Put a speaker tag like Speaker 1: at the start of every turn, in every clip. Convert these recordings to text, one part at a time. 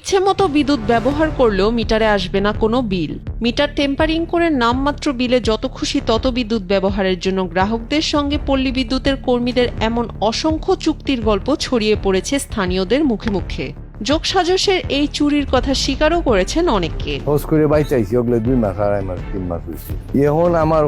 Speaker 1: ইচ্ছে মতো বিদ্যুৎ ব্যবহার করলেও মিটারে আসবে না কোনো বিল। মিটার টেম্পারিং করে নামমাত্র বিলে যত খুশি তত বিদ্যুৎ ব্যবহারের জন্য গ্রাহকদের সঙ্গে পল্লী বিদ্যুতের কর্মীদের এমন অসংখ্য চুক্তির গল্প ছড়িয়ে পড়েছে স্থানীয়দের মুখে মুখে। যোগসাজশের এই চুরির কথা স্বীকারও করেছেন অনেকে।
Speaker 2: হোজ করে বাইচাইছি ওগুলো 2 মাস 2.5 মাস 3 মাস হয়েছে। এখন আমার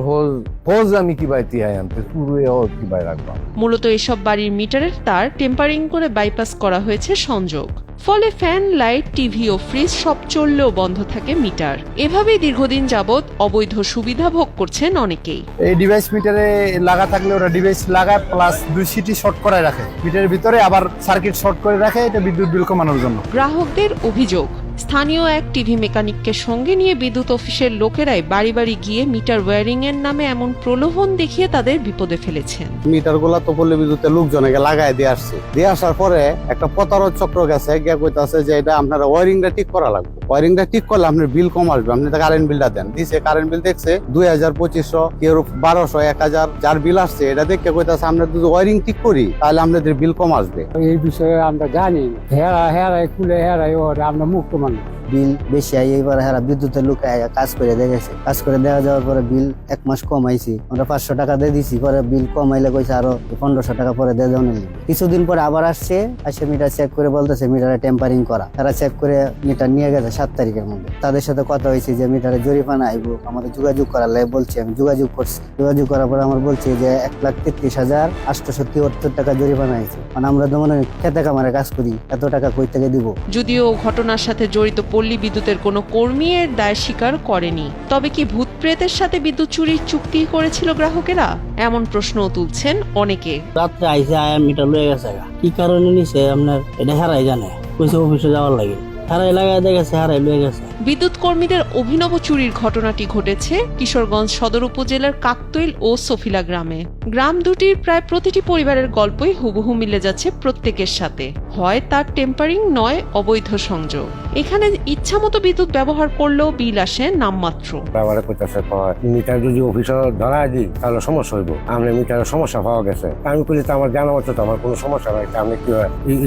Speaker 2: হোজ আমি কি বাইতে হয় আনতে পুরো হোজ কি বাই রাখবো।
Speaker 1: মূলত এসব বাড়ির মিটারের তার টেম্পারিং করে বাইপাস করা হয়েছে সংযোগ। ফলে ফ্যান, লাইট, টিভি ও ফ্রিজ সব চললেও বন্ধ থাকে মিটার। এভাবেই দীর্ঘদিন যাবৎ অবৈধ সুবিধা ভোগ করছেন অনেকেই।
Speaker 3: এই ডিভাইস মিটারে লাগা থাকলে ওরা ডিভাইস লাগায় প্লাস 2 সিটি শর্ট করে রাখে, মিটারের ভিতরে আবার সার্কিট শর্ট করে রাখে, এটা বিদ্যুৎ বিল কমানোর জন্য।
Speaker 1: গ্রাহকদের অভিযোগ, স্থানীয় এক টিভি মেকানিককে সঙ্গে নিয়ে বিদ্যুৎ অফিসের লোকেরাই বাড়ি বাড়ি গিয়ে মিটার ওয়্যারিং এর নামে এমন প্রলোভন দেখিয়ে তাদের বিপদে ফেলেছেন।
Speaker 3: মিটার গুলা তো পল্লী বিদ্যুতের লোকজনকে লাগায় দিয়ে আসছে, দিয়ে আসার পরে একটা প্রতারক চক্র গেছে, গিয়ে কইতাছে যে এটা আপনারা ওয়ারিংটা ঠিক করা লাগবে, ওয়ারিংটা ঠিক করলে আপনার বিল কম আসবে, আপনি কারেন্ট বিলটা দেন। দিছে কারেন্ট বিল দেখছে 2000, 2500, কেউ 1200, 1000, যার বিল আসছে এটা দেখে কইতাছে আমরা যদি ওয়ারিং ঠিক করি তাহলে আপনাদের বিল কম আসবে।
Speaker 4: এই বিষয়ে আমরা জানি হেরাই খুলে হেরাই ওর আমরা মুক্ত মানুষ।
Speaker 5: বিল বেশি আই এবার হেরা বিদ্যুতের লোক কাজ করে দেখেছে, কাজ করে দেখা যাওয়ার পরে বিল 1 মাস কম আইছি, আমরা 500 টাকা দিয়ে দিছি, পরে বিল কম আইলে কইছে আরো 1500 টাকা পরে দিয়ে দেওয়া নেই। কিছুদিন পরে আবার আসছে, আসে মিটার চেক করে বলতেছে মিটারে টেম্পারিং করা। তারা চেক করে মিটার নিয়ে গেছে 7 তারিখের মধ্যে। তাদের সাথে কথা হয়েছে যে মিটারে জরিমানা আইব, আমাদের যোগাযোগ করার লাগে বলছে। আমি যোগাযোগ করছি, যোগাযোগ করার পরে আমার বলছে যে 1,33,874 টাকা জরিমানা আইছে। মানে আমরা তো মনে খেতে কামারে কাজ করি, এত টাকা কই থেকে দিব।
Speaker 1: যদিও ঘটনার সাথে জড়িত পল্লী বিদ্যুতের কোনো কর্মী এর দায় স্বীকার করেনি। তবে কি ভূত প্রেতের সাথে বিদ্যুৎ চুরির চুক্তি করেছিল গ্রাহকেরা? এমন প্রশ্নও তুলছেন অনেকে।
Speaker 6: রাত্রে আইসে আয়া মিটার লয়ে গেছে, কি কারণে নিছে আপনার এটা হারাই জানে, কইছে অফিসে যাওয়ার লাগে, হারাই লাগাই দেখেছে, হারাই লয়ে গেছে।
Speaker 1: বিদ্যুৎ কর্মীদের অভিনব চুরির ঘটনাটি ঘটেছে কিশোরগঞ্জ সদর উপজেলার কাকতৈল ও সফিলা গ্রামে। গ্রাম দুটির প্রায় প্রতিটি পরিবারের গল্পই হুবহু মিলে যাচ্ছে প্রত্যেকের সাথে। হয় তার টেম্পারিং, নয় অবৈধ সংযোগ। এখানে ইচ্ছামতো বিদ্যুৎ ব্যবহার করলেও বিল আসে নামমাত্র।
Speaker 2: আমার কইতাছে মিটার যদি অফিসে ধরা দিই তাহলে সমস্যা হইব, আমরা মিটারের সমস্যা পাওয়া গেছে। আমি কইলে তো আমার জানা মতো তো আমার কোনো সমস্যা নাই, আমি কি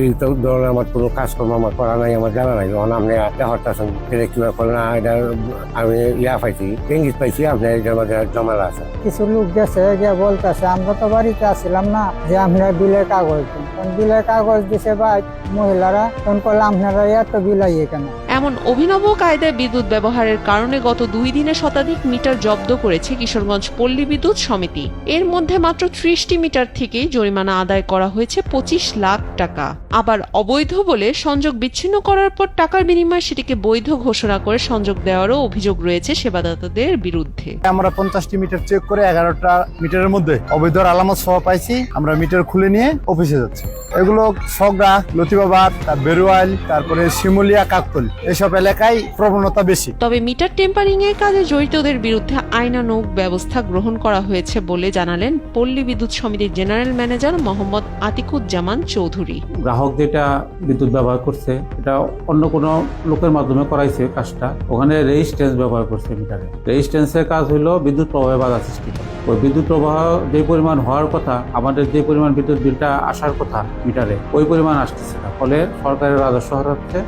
Speaker 2: এই তো ধরনের আমার কোনো কাজকর্ম আমার করা নাই, আমার জানা নাই। যখন আপনি হরতাছেন কিভাবে করলেন না, এটা আমি পাইছি, ইঙ্গিত পাইছি আপনার এটার মধ্যে জমালা আছে।
Speaker 4: কিছু লোক গেছে গিয়ে বলতেছে আমরা তো বাড়িতে আসছিলাম না, যে আপনার বিলের কাগজ দিন। বিলের কাগজ দিছে বা মহিলারা, তখন করলে আপনারা এত বিল আইয়ে কেন?
Speaker 1: এমন অভিনব কায়দায় বিদ্যুৎ ব্যবহারের কারণে গত 2 দিনে শতাধিক মিটার জব্দ করেছে কিশোরগঞ্জ পল্লী বিদ্যুৎ সমিতি। এর মধ্যে মাত্র 30টি মিটার থেকেই জরিমানা আদায় করা হয়েছে 25 লাখ টাকা। আবার অবৈধ বলে সংযোগ বিচ্ছিন্ন করার পর টাকার বিনিময়ে সেটিকে বৈধ ঘোষণা করে সংযোগ দেওয়ারও অভিযোগ রয়েছে সেবাদাতাদের বিরুদ্ধে।
Speaker 3: আমরা 50টি মিটার চেক করে 11টা মিটারের মধ্যে অবৈধ আলামত সহ পাইছি। আমরা মিটার খুলে নিয়ে অফিসে যাচ্ছি। এগুলো সগড়া, লতিবাবাদ, বেরোয়াল, তারপরে শিমুলিয়া, কাকতল, এসব এলাকায় প্রবণতা বেশি।
Speaker 1: তবে মিটার টেম্পারিং এর কাজে জড়িতদের বিরুদ্ধে আইনানুগ ব্যবস্থা গ্রহণ করা হয়েছে বলে জানালেন পল্লী বিদ্যুৎ সমিতির জেনারেল ম্যানেজার মোহাম্মদ আতিকুজ্জামান চৌধুরী।
Speaker 7: গ্রাহক যেটা বিদ্যুৎ ব্যবহার করছে এটা অন্য কোনো লোকের মাধ্যমে করাইছে কাজটা, ওখানে রেজিস্ট্যান্স ব্যবহার করছে মিটারে। রেজিস্ট্যান্সের কাজ হলো বিদ্যুৎ প্রবাহে বাধা সৃষ্টি করা। ওই বিদ্যুৎ প্রবাহ যে পরিমাণ হওয়ার কথা, আমাদের যে পরিমাণ বিদ্যুৎ বিলটা আসার কথা মিটারে, ওই পরিমাণ আসতেছে না। ফলে সরকারের রাজস্ব হারাচ্ছে,